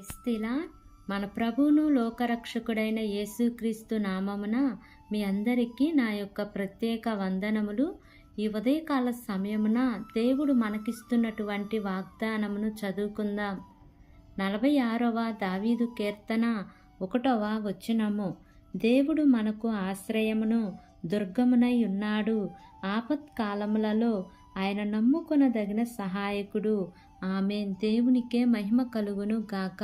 క్రైస్తీలా మన ప్రభువును లోకరక్షకుడైన యేసుక్రీస్తు నామమున మీ అందరికీ నా యొక్క ప్రత్యేక వందనములు. ఈ ఉదయకాల సమయమున దేవుడు మనకిస్తున్నటువంటి వాగ్దానమును చదువుకుందాం. 46వ దావీదు కీర్తన 1వ వచనము. దేవుడు మనకు ఆశ్రయమును దుర్గమునై ఉన్నాడు, ఆపత్కాలములలో ఆయన నమ్ముకొనదగిన సహాయకుడు. ఆమేన్. దేవునికే మహిమ కలుగును గాక.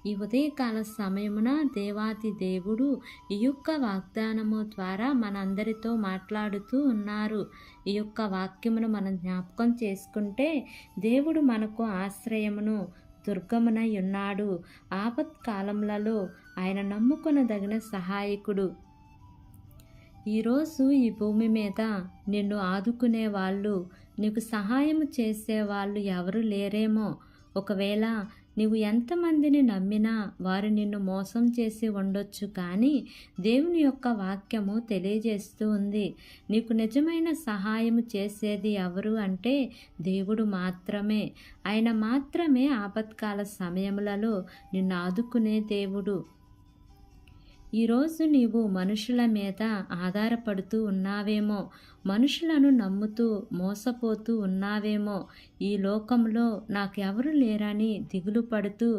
ఈ ఉదయకాల సమయమున దేవాతి దేవుడు ఈ యొక్క వాగ్దానము ద్వారా మనందరితో మాట్లాడుతూ ఉన్నారు. ఈ యొక్క వాక్యమును మనం జ్ఞాపకం చేసుకుంటే, దేవుడు మనకు ఆశ్రయమును దుర్గమునై ఉన్నాడు, ఆపత్కాలములలో ఆయన నమ్ముకొనదగిన సహాయకుడు. ఈరోజు ఈ భూమి మీద నిన్ను ఆదుకునే వాళ్ళు, నీకు సహాయం చేసేవాళ్ళు ఎవరు లేరేమో. ఒకవేళ నీవు ఎంతమందిని నమ్మినా వారు నిన్ను మోసం చేసి ఉండొచ్చు, కానీ దేవుని యొక్క వాక్యము తెలియజేస్తూ ఉంది, నీకు నిజమైన సహాయం చేసేది ఎవరు అంటే దేవుడు మాత్రమే. ఆయన మాత్రమే ఆపత్కాల సమయములలో నిన్ను ఆదుకునే దేవుడు. ఈరోజు నీవు మనుషుల మీద ఆధారపడుతూ ఉన్నావేమో, మనుషులను నమ్ముతూ మోసపోతూ ఉన్నావేమో. ఈ లోకంలో నాకెవరు లేరని దిగులు పడుతూ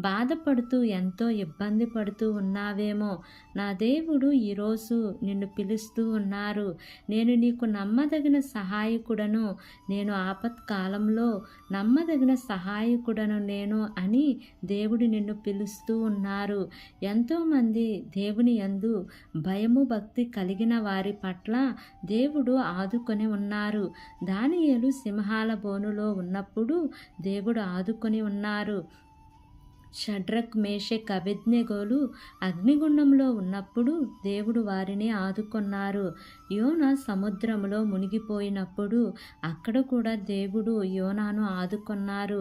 బాధపడుతూ ఎంతో ఇబ్బంది పడుతూ ఉన్నావేమో. నా దేవుడు ఈరోజు నిన్ను పిలుస్తూ ఉన్నారు. నేను నీకు నమ్మదగిన సహాయకుడను, నేను ఆపత్కాలంలో నమ్మదగిన సహాయకుడను నేను అని దేవుడు నిన్ను పిలుస్తూ ఉన్నారు. ఎంతోమంది దేవుని యందు భయము భక్తి కలిగిన వారి పట్ల దేవుడు ఆదుకొని ఉన్నారు. దానియేలు సింహాల బోనులో ఉన్నప్పుడు దేవుడు ఆదుకొని ఉన్నారు. షడ్రక్ మేషక్ అబేద్నెగోలు అగ్నిగుండంలో ఉన్నప్పుడు దేవుడు వారిని ఆదుకున్నారు. యోనా సముద్రంలో మునిగిపోయినప్పుడు అక్కడ కూడా దేవుడు యోనాను ఆదుకున్నారు.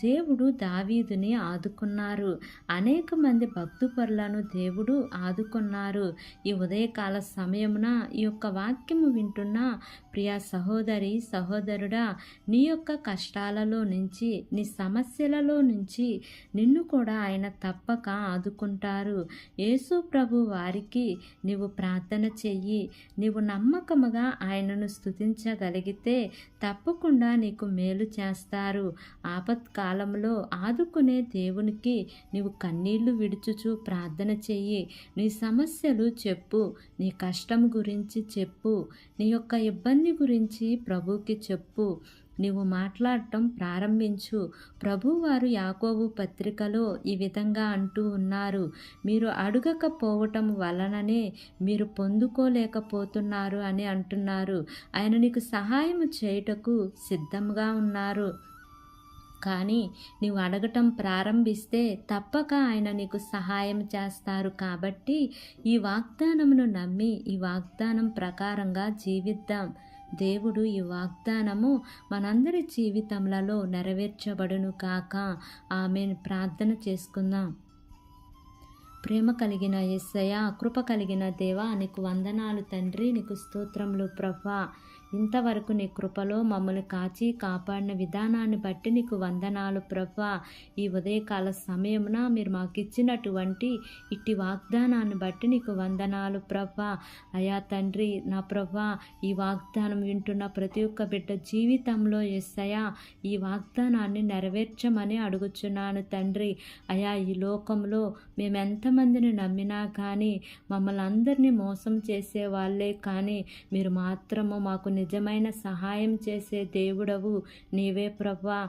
దేవుడు దావీదుని ఆదుకున్నారు. అనేక మంది భక్తుపరులను దేవుడు ఆదుకున్నారు. ఈ ఉదయకాల సమయమున ఈ యొక్క వాక్యము వింటున్న ప్రియ సహోదరి సహోదరుడా, నీ యొక్క కష్టాలలో నుంచి, నీ సమస్యలలో నుంచి నిన్ను కూడా ఆయన తప్పక ఆదుకుంటారు. యేసు ప్రభు వారికి నీవు ప్రార్థన చెయ్యి. నీవు నమ్మకముగా ఆయనను స్తుతించగలిగితే తప్పకుండా నీకు మేలు చేస్తారు. ఆపత్కాలంలో ఆదుకునే దేవునికి నీవు కన్నీళ్లు విడుచుచు ప్రార్థన చెయ్యి. నీ సమస్యలు చెప్పు, నీ కష్టం గురించి చెప్పు, నీ యొక్క ఇబ్బంది గురించి ప్రభువుకి చెప్పు. నీవు మాట్లాడటం ప్రారంభించు. ప్రభువారు యాకోబు పత్రికలో ఈ విధంగా అంటూ ఉన్నారు, మీరు అడగకపోవటం వలననే మీరు పొందుకోలేకపోతున్నారు అని అంటున్నారు. ఆయన నీకు సహాయం చేయుటకు సిద్ధంగా ఉన్నారు. కానీ నీవు అడగటం ప్రారంభిస్తే తప్పక ఆయన నీకు సహాయం చేస్తారు. కాబట్టి ఈ వాగ్దానమును నమ్మి ఈ వాగ్దానం ప్రకారంగా జీవిద్దాం. దేవుడు ఈ వాగ్దానము మనందరి జీవితములలో నెరవేర్చబడును కాక. ఆమేన్. ప్రార్థన చేసుకుందాం. ప్రేమ కలిగిన యేసయ్యా, కృప కలిగిన దేవా, నీకు వందనాలు తండ్రి, నీకు స్తోత్రములు ప్రభా. ఇంతవరకు నీ కృపలో మమ్మల్ని కాచి కాపాడిన విధానాన్ని బట్టి నీకు వందనాలు ప్రభా. ఈ ఉదయకాల సమయమున మీరు మాకు ఇచ్చినటువంటి ఇట్టి వాగ్దానాన్ని బట్టి నీకు వందనాలు ప్రభా. అయా తండ్రి, నా ప్రభా, ఈ వాగ్దానం వింటున్న ప్రతి ఒక్క బిడ్డ జీవితంలో యేసయ్యా ఈ వాగ్దానాన్ని నెరవేర్చమని అడుగుచున్నాను తండ్రి. అయా ఈ లోకంలో మేము ఎంతమందిని నమ్మినా కానీ మమ్మల్ని అందరినీ మోసం చేసే వాళ్ళే, కానీ మీరు మాత్రము మాకు నిజమైన సహాయం చేసే దేవుడవు నీవే ప్రభా.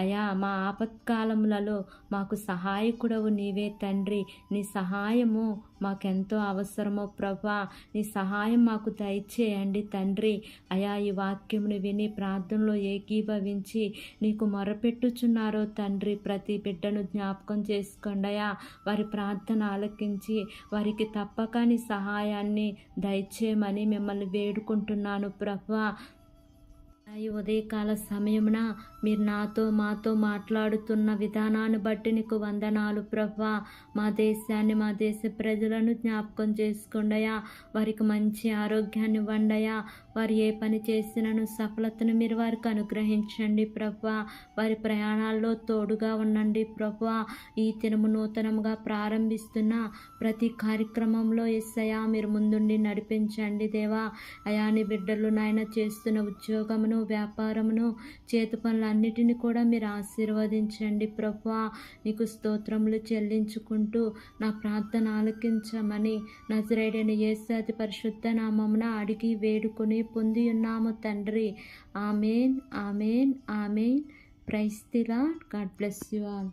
అయా మా ఆపత్కాలములలో మాకు సహాయకుడవు నీవే తండ్రి. నీ సహాయము మాకెంతో అవసరమో ప్రభా. నీ సహాయం మాకు దయచేయండి తండ్రి. అయా ఈ వాక్యమును విని ప్రార్థనలో ఏకీభవించి నీకు మొరపెట్టుచున్నారో తండ్రి, ప్రతి బిడ్డను జ్ఞాపకం చేసుకోండి అయా. వారి ప్రార్థన ఆలకించి వారికి తప్పక నీ సహాయాన్ని దయచేయమని మిమ్మల్ని వేడుకుంటున్నాను ప్రభా. ఈ ఉదయకాల సమయమున మీరు మాతో మాట్లాడుతున్న విధానాన్ని బట్టి నీకు వందనాలు ప్రభా. మా దేశాన్ని, మా దేశ ప్రజలను జ్ఞాపకం చేసుకోండియా. వారికి మంచి ఆరోగ్యాన్ని ఇవ్వండియా. వారు ఏ పని చేసినను సఫలతను మీరు వారికి అనుగ్రహించండి ప్రభువా. వారి ప్రయాణాల్లో తోడుగా ఉండండి ప్రభువా. ఈ దినము నూతనముగా ప్రారంభిస్తున్న ప్రతి కార్యక్రమంలో యేసయ్యా మీరు ముందుండి నడిపించండి దేవా. అయా నీ బిడ్డలు నాయన చేస్తున్న ఉద్యోగమును, వ్యాపారమును, చేతి పనులన్నిటిని కూడా మీరు ఆశీర్వదించండి ప్రభువా. నీకు స్తోత్రములు చెల్లించుకుంటూ నా ప్రార్థన ఆలకించమని నజరేయుడైన యేసు అతి పరిశుద్ధ నామమున అడిగి వేడుకొని పొంది ఉన్నాము తండ్రి. Amen, amen, amen. Praise the lord. God bless you all.